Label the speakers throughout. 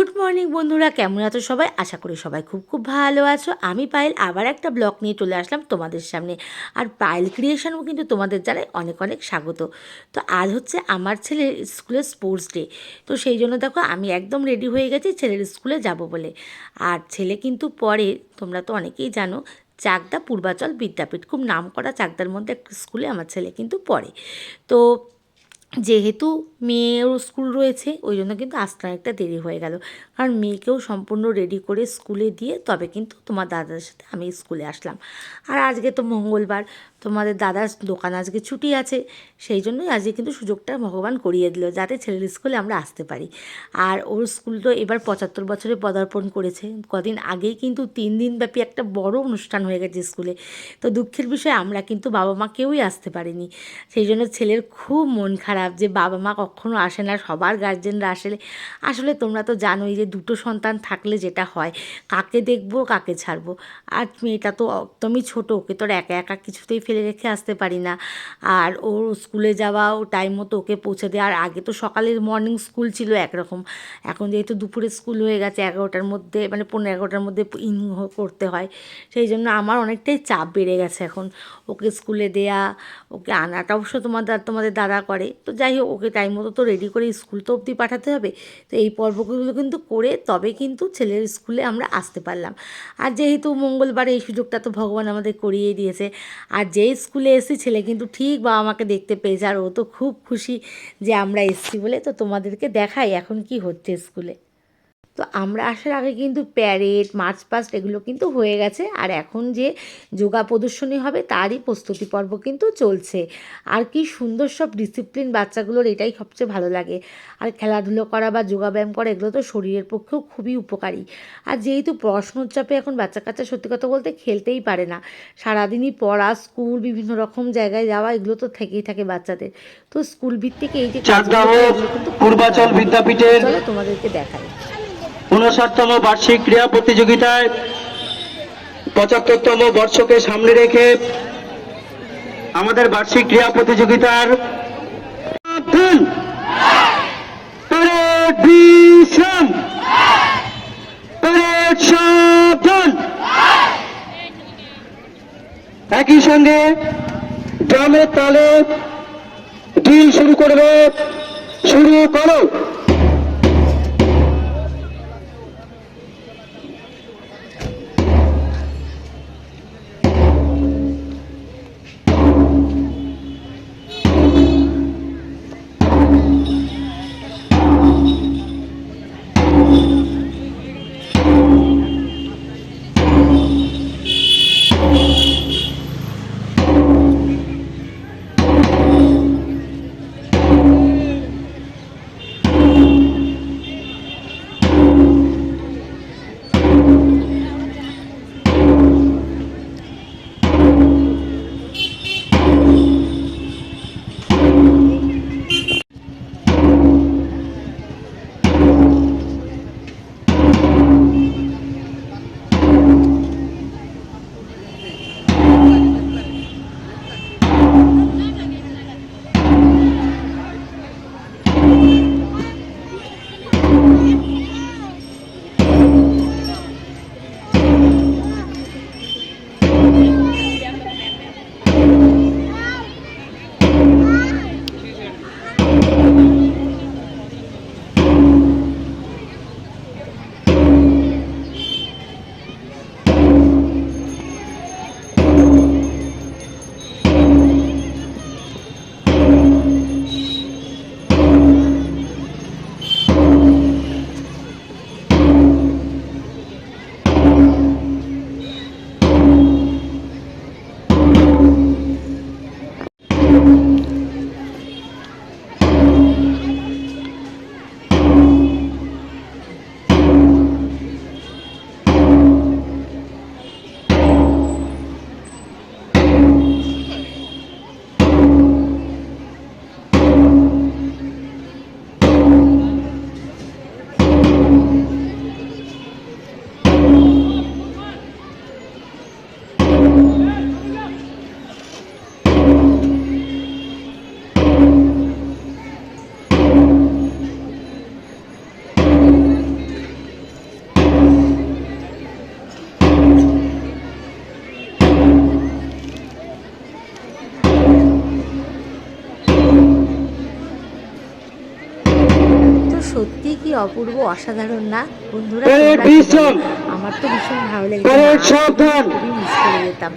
Speaker 1: Good morning বন্ধুরা, কেমন আছো সবাই? আশা করি সবাই খুব খুব ভালো আছো। আমি পায়েল আবার একটা ব্লগ নিয়ে চলে আসলাম তোমাদের সামনে। আর পায়েল ক্রিয়েশনও কিন্তু তোমাদের জানাই অনেক অনেক স্বাগত। তো আজ হচ্ছে আমার ছেলের স্কুলের স্পোর্টস ডে। তো সেই জন্য দেখো আমি একদম রেডি হয়ে গেছি ছেলের স্কুলে যাব বলে। আর ছেলে কিন্তু পড়ে, তোমরা তো অনেকেই জানো, চাকদা পূর্বাচল বিদ্যাপীঠ, খুব নামকরা চাকদার মধ্যে একটা স্কুলে আমার ছেলে কিন্তু পড়ে। তো যেহেতু মেয়েরও স্কুল রয়েছে, ওই জন্য কিন্তু আসতে অনেকটা দেরি হয়ে গেল। কারণ মেয়েকেও সম্পূর্ণ রেডি করে স্কুলে দিয়ে তবে কিন্তু তোমার দাদার সাথে আমি স্কুলে আসলাম। আর আজকে তো মঙ্গলবার, তোমাদের দাদার দোকান আজকে ছুটি আছে, সেই জন্যই আজকে কিন্তু সুযোগটা ভগবান করিয়ে দিল যাতে ছেলের স্কুলে আমরা আসতে পারি। আর ওর স্কুল তো এবার 75 বছরে পদার্পণ করেছে। কদিন আগেই কিন্তু 3 দিন ব্যাপী একটা বড় অনুষ্ঠান হয়ে গেছে স্কুলে। তো দুঃখের বিষয় আমরা কিন্তু বাবা মা কেউই আসতে পারিনি। সেই জন্য ছেলের খুব মন খারাপ যে বাবা মা কখনো আসে না, সবার গার্জেনরা আসলে আসলে তোমরা তো জানোই যে দুটো সন্তান থাকলে যেটা হয়, কাকে দেখবো কাকে ছাড়বো। আর মেয়েটা তো একদমই ছোটো, ওকে তো আর একা একা কিছুতেই ফেলে রেখে আসতে পারি না। আর ওর স্কুলে যাওয়া, ও টাইম মতো ওকে পৌঁছে দেওয়া। আর আগে তো সকালের মর্নিং স্কুল ছিল একরকম, এখন যেহেতু দুপুরে স্কুল হয়ে গেছে 11টার মধ্যে, মানে 11:15-11টার মধ্যে করতে হয়। সেই জন্য আমার অনেকটাই চাপ বেড়ে গেছে এখন ওকে স্কুলে দেয়া, ওকে আনাটা অবশ্য তোমাদের দাদা করে। তো যাই হোক, ওকে টাইম মতো তো রেডি করে স্কুল তো অবধি পাঠাতে হবে। তো এই পর্বগুলো কিন্তু করে তবে কিন্তু ছেলের স্কুলে আমরা আসতে পারলাম। আর যেহেতু মঙ্গলবারে এই সুযোগটা তো ভগবান আমাদের করিয়েই দিয়েছে। আর যেই স্কুলে এসেছি ছেলে কিন্তু ঠিক বাবা মাকে দেখতে পেয়েছে, আর ও তো খুব খুশি যে আমরা এসেছি বলে। তো তোমাদেরকে দেখাই এখন কি হচ্ছে স্কুলে। তো আমরা আসার আগে কিন্তু প্যারেড, মার্চ পাস্ট এগুলো কিন্তু হয়ে গেছে। আর এখন যে যোগা প্রদর্শনী হবে তারই প্রস্তুতি পর্ব কিন্তু চলছে। আর কি সুন্দর সব ডিসিপ্লিন বাচ্চাগুলোর, এটাই সবচেয়ে ভালো লাগে। আর খেলাধুলো করা বা যোগাব্যায়াম করা এগুলো তো শরীরের পক্ষেও খুবই উপকারী। আর যেহেতু পড়াশুনোর চাপে এখন বাচ্চা কাচ্চা সত্যি কথা বলতে খেলতেই পারে না, সারাদিনই পড়া, স্কুল, বিভিন্ন রকম জায়গায় যাওয়া, এগুলো তো থেকেই থাকে বাচ্চাদের। তো স্কুল ভিত্তিক এই যে কাজগুলো এগুলো কিন্তু
Speaker 2: পূর্বাচল বিদ্যাপীঠের
Speaker 1: চলো তোমাদেরকে দেখাই।
Speaker 2: 59তম বার্ষিক ক্রীড়া প্রতিযোগিতায় 75তম বর্ষকে সামনে রেখে আমাদের বার্ষিক ক্রীড়া প্রতিযোগিতার একই সঙ্গে ড্রামের তালে ড্রিল শুরু করবে। শুরু করো।
Speaker 1: সত্যিই কি অপূর্ব অসাধারণ না বন্ধুরা?
Speaker 2: প্যারেড
Speaker 1: তোমরা কি বলো?
Speaker 2: বিশ্রাম,
Speaker 1: আমার তো ভীষণ ভালো লেগেছে, না
Speaker 2: প্যারেড
Speaker 1: আসলে
Speaker 2: সাবধান।
Speaker 1: খুবই মিস করে যেতাম।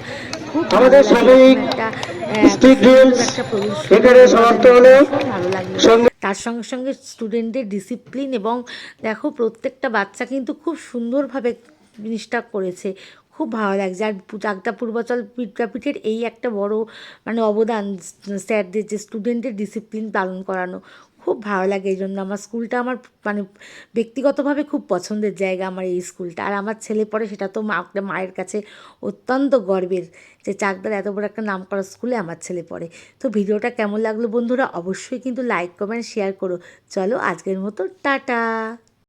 Speaker 1: খুব ভালো
Speaker 2: আমাদের
Speaker 1: লাগে এরকম
Speaker 2: সাময়িক
Speaker 1: একটা এত
Speaker 2: স্টিক
Speaker 1: সুন্দর
Speaker 2: ড্রিলস
Speaker 1: একটা প্রদর্শনী
Speaker 2: এখানে
Speaker 1: বিনোদন
Speaker 2: সমাপ্ত
Speaker 1: দেখে
Speaker 2: হলো।
Speaker 1: ভীষণ ভালো লাগলো।
Speaker 2: সঙ্গে
Speaker 1: তার সঙ্গে সঙ্গে স্টুডেন্টদের ডিসিপ্লিন, এবং দেখো প্রত্যেকটা বাচ্চা কিন্তু খুব সুন্দরভাবে জিনিসটা করেছে। খুব ভালো লাগছে। আর চাকদা পূর্বাচল বিদ্যাপীঠের এই একটা বড় মানে অবদান স্যারদের, যে স্টুডেন্টের ডিসিপ্লিন পালন করানো, খুব ভালো লাগে। এই জন্য আমার স্কুলটা আমার মানে ব্যক্তিগতভাবে খুব পছন্দের জায়গা আমার এই স্কুলটা। আর আমার ছেলে পড়ে, সেটা তো মায়ের কাছে অত্যন্ত গর্বের যে চাকদার এত বড় একটা নামকরা স্কুলে আমার ছেলে পড়ে। তো ভিডিওটা কেমন লাগলো বন্ধুরা? অবশ্যই কিন্তু লাইক কমেন্ট শেয়ার করো। চলো আজকের মতো টাটা।